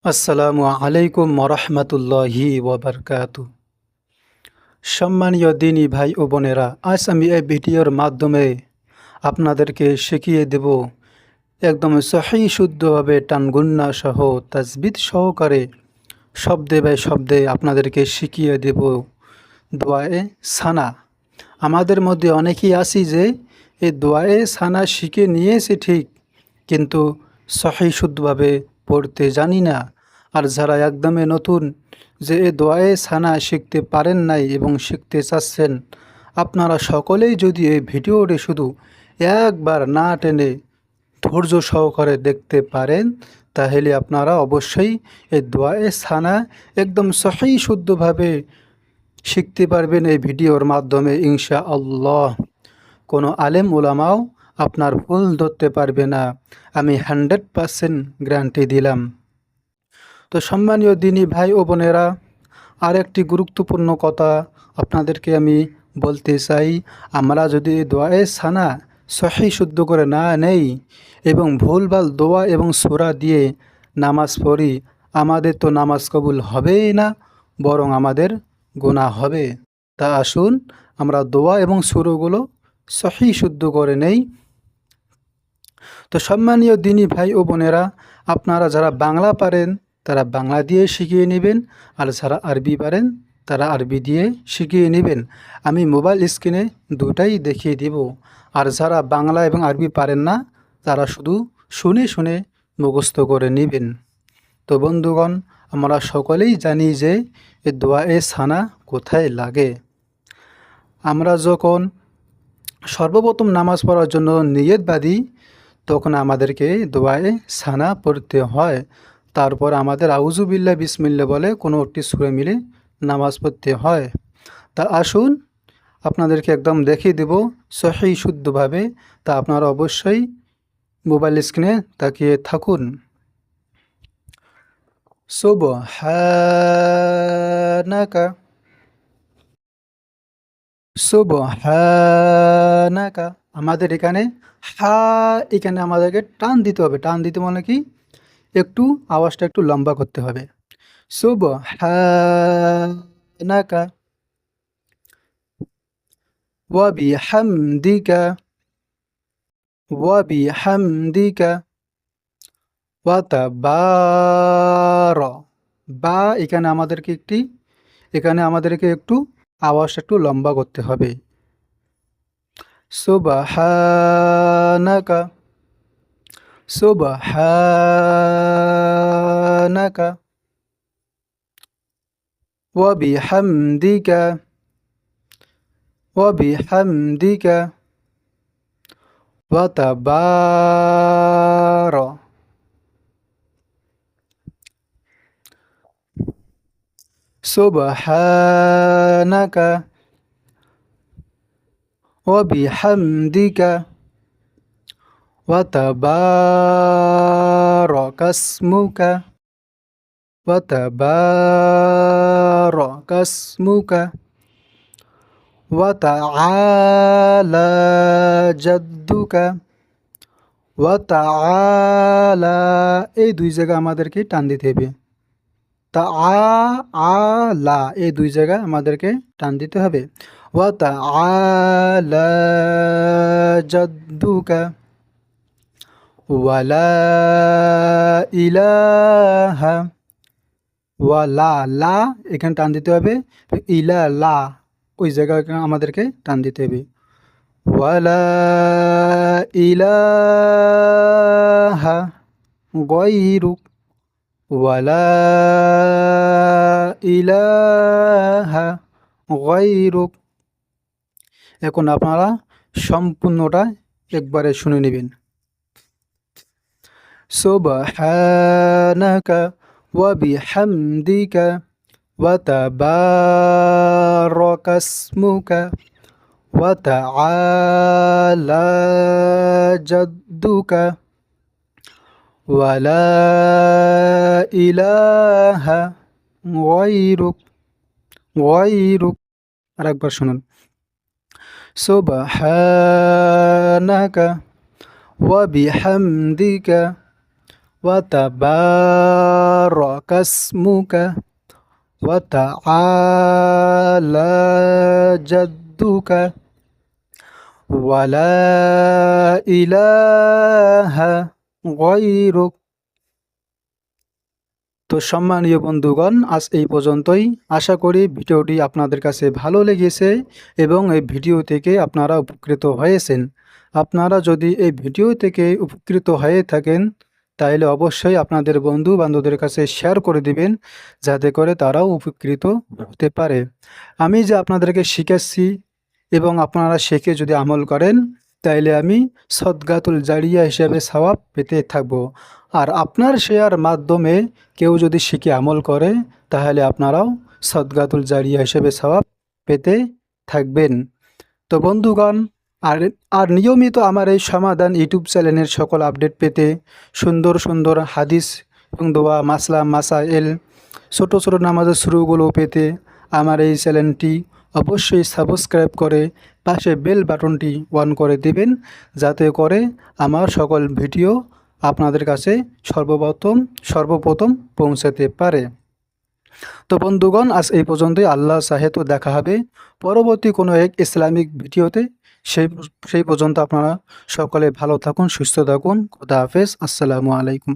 আসসালামু আলাইকুম ওরহমতুল্লাহি ওয়াবারকাতু। সম্মানীয় দিনী ভাই ও বোনেরা, আজ আমি এই ভিডিওর মাধ্যমে আপনাদেরকে শিখিয়ে দেব একদম সহি শুদ্ধভাবে টানগুন্না সহ তাজবিদ সহকারে শব্দে বাই শব্দে আপনাদেরকে শিখিয়ে দেব দোয়ায়ে সানা। আমাদের মধ্যে অনেকেই আছি যে এই দোয়ায়ে সানা শিখে নিয়েছি ঠিক, কিন্তু সহি শুদ্ধভাবে পড়তে জানি না। আর যারা একদমই নতুন, যে এই দোয়ায়ে সানা শিখতে পারেন নাই এবং শিখতে চাচ্ছেন, আপনারা সকলেই যদি এই ভিডিওটি শুধু একবার না টেনে ধৈর্য সহকারে দেখতে পারেন, তাহলে আপনারা অবশ্যই এই দোয়ায়ে সানা একদম সহি শুদ্ধভাবে শিখতে পারবেন এই ভিডিওর মাধ্যমে ইনশাআল্লাহ। কোনো আলেম ওলামাও আপনার ভুল ধরতে পারবে না, আমি 100% গ্যারান্টি দিলাম। তো সম্মানীয় দিনী ভাই ও বোনেরা, আর একটি গুরুত্বপূর্ণ কথা আপনাদেরকে আমি বলতে চাই। আমরা যদি দোয়ায়ে সানা সহি শুদ্ধ করে না নেই এবং ভুলভাল দোয়া এবং সূরা দিয়ে নামাজ পড়ি, আমাদের তো নামাজ কবুল হবেই না, বরং আমাদের গুনাহ হবে। তা আসুন আমরা দোয়া এবং সূরাগুলো সহি শুদ্ধ করে নেই। তো সম্মানীয় দিনী ভাই ও বোনেরা, আপনারা যারা বাংলা পারেন তারা বাংলা দিয়ে শিখিয়ে নেবেন, আর যারা আরবি পারেন তারা আরবি দিয়ে শিখিয়ে নেবেন। আমি মোবাইল স্ক্রিনে দুটাই দেখিয়ে দিব। আর যারা বাংলা এবং আরবি পারেন না, তারা শুধু শুনে শুনে মুখস্থ করে নেবেন। তো বন্ধুগণ, আমরা সকলেই জানি যে এই দোয়ায়ে সানা কোথায় লাগে। আমরা যখন সর্বপ্রথম নামাজ পড়ার জন্য নিয়ত বাঁধি, তখন আমাদেরকে দোয়ায়ে সানা পড়তে হয়। তারপর আমাদের আউযুবিল্লাহ বিসমিল্লাহ বলে কোনো একটি সূরা মিলে নামাজ পড়তে হয়। তা আসুন আপনাদেরকে একদম দেখিয়ে দেব সহি শুদ্ধভাবে। তা আপনারা অবশ্যই মোবাইল স্ক্রিনে তাকিয়ে থাকুন। সুবহানাকা, সুবহানাকা। আমাদের এখানে এখানে আমাদেরকে টান দিতে হবে। টান দিতে মানে কি, একটু আওয়াজটা একটু লম্বা করতে হবে। সুবহানাকা ওয়া বিহামদিকা, ওয়া বিহামদিকা ওয়া তাবারা। এখানে আমাদেরকে একটু আওয়াজটা একটু লম্বা করতে হবে। সুবহানাকা, সুবহানাকা ওয়া বিহামদিকা, ওয়া বিহামদিকা ওয়া তাবারা। সুবহানাকা ওয়া বিহামদিকা ওয়া তাবারাকাসমুকা, ওয়া তাবারাকাসমুকা ওয়া তাআলা জাদ্দুকা, ওয়া তাআলা। এই দুই জায়গা আমাদেরকে টান দিতে হবে। তাআলা এই দুই জায়গা আমাদেরকে টান দিতে হবে। ওয়া তাআলা জাদ্দুকা ওয়ালা ইলাহা, ওয়ালা লা এখানে টান দিতে হবে। ইলা লা ওই জায়গায় আমাদেরকে টান দিতে হবে। ওয়ালা ইলাহা গায়রুক, ওয়ালা ইলাহা গায়রুক। এখন আপনারা সম্পূর্ণটা একবারে শুনে নেবেন। সুবহানাকা ওয়া বিহামদিকা ওয়া তাবারাকাসমুকা ওয়া তাআলা জাদ্দুকা ওয়ালা ইলাহা গায়রুক, গায়রুক। আরেকবার শুনুন। সুবহানাকা ওয়া বিহামদিকা ওয়া তাবারাকা ইসমুকা ওয়া তাআলা জাদ্দুকা ওয়া লা ইলাহা গায়রুক। তো সম্মানীয় বন্ধুগণ, আজ এই পর্যন্তই। আশা করি ভিডিওটি আপনাদের কাছে ভালো লেগেছে এবং এই ভিডিও থেকে আপনারা উপকৃত হয়েছেন। আপনারা যদি এই ভিডিও থেকে উপকৃত হয়ে থাকেন তাহলে অবশ্যই আপনাদের বন্ধু বান্ধবদের কাছে শেয়ার করে দিবেন, যাতে করে তারাও উপকৃত হতে পারে। আমি যে আপনাদেরকে শিখাচ্ছি এবং আপনারা শিখে যদি আমল করেন তাইলে আমি সদগাতুল জারিয়া হিসেবে সওয়াব পেতে থাকব। আর আপনার শেয়ার মাধ্যমে কেউ যদি শিখে আমল করে তাহলে আপনারাও সদগাতুল জারিয়া হিসেবে সওয়াব পেতে থাকবেন। তো বন্ধুগণ, আর আর নিয়মিত আমার এই সমাধান ইউটিউব চ্যানেলের সকল আপডেট পেতে, সুন্দর সুন্দর হাদিস এবং দোয়া, মাসলা, মাসাইল, ছোট ছোট নামাজের শুরুগুলো পেতে আমার এই চ্যানেলটি অবশ্যই সাবস্ক্রাইব করে পাশে বেল বাটনটি অন করে দিবেন, যাতে করে আমার সকল ভিডিও আপনাদের কাছে সর্বপ্রথম পৌঁছাতে পারে। তো বন্ধুগণ, আজ এই পর্যন্তই। আল্লাহ চাহে তো দেখা হবে পরবর্তী কোনো এক ইসলামিক ভিডিওতে। সেই পর্যন্ত আপনারা সকলে ভালো থাকুন, সুস্থ থাকুন। খোদা হাফেজ। আসসালামু আলাইকুম।